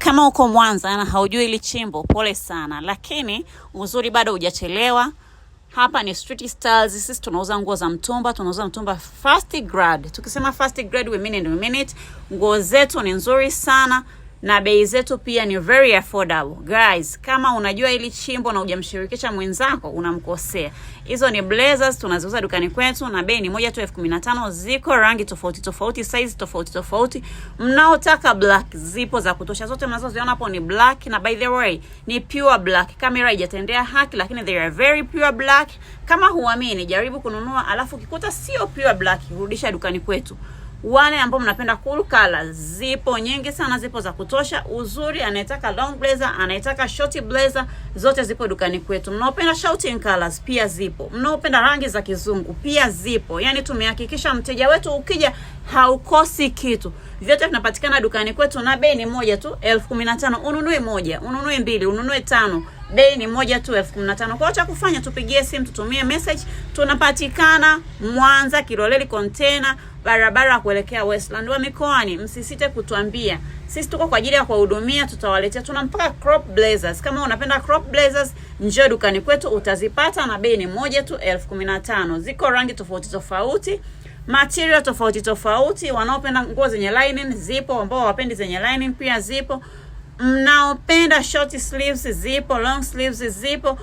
Kama uko Mwanza na haujui ili chimbo, pole sana, lakini uzuri bado hujachelewa. Hapa ni Street Styles. Sisi tunauza nguo za mtumba, tunauza mtumba first grade. Tukisema first grade, we mean it. Nguo zetu ni nzuri sana na bei zetu pia ni very affordable. Guys, kama unajua ili chimbo na hujamshirikisha mwenzako, unamkosea. Hizo ni blazers tunaziuza dukani kwetu na bei ni moja tu 15,000. Ziko rangi tofauti tofauti, size tofauti tofauti. Mnaotaka black zipo za kutosha. Zote mnazoziona hapo ni black, na by the way ni pure black. Kamera haijatendea haki, lakini they are very pure black. Kama huamini, jaribu kununua, alafu ukikuta sio pure black, rudisha dukani kwetu. Wale ambao mnapenda cool colors, zipo nyingi sana, zipo za kutosha. Uzuri, anayetaka long blazer, anayetaka short blazer, zote zipo dukani kwetu. Mnaopenda shouting colors pia zipo. Mnaopenda rangi za kizungu pia zipo. Yani tumehakikisha mteja wetu ukija haukosi kitu. Vyote vinapatikana dukani kwetu na bei ni moja tu 15,000. Ununue moja, ununue mbili, ununue tano. Bei ni moja tu 15,000. Kwa cha kufanya, tupigie simu, tutumie message. Tunapatikana Mwanza Kiloleli Container, barabara kuelekea Westland. Wa mikoani, msisite kutuambia. Sisi tuko kwa ajili ya kuwahudumia, tutawaletea. Tuna mpaka crop blazers. Kama unapenda crop blazers, njoo dukani kwetu utazipata na bei ni moja tu 15,000. Ziko rangi tofauti tofauti, material tofauti tofauti. Wanaopenda nguo zenye lining zipo, ambao hawapendi zenye lining pia zipo. Mnaopenda short sleeves zipo, long sleeves zipo.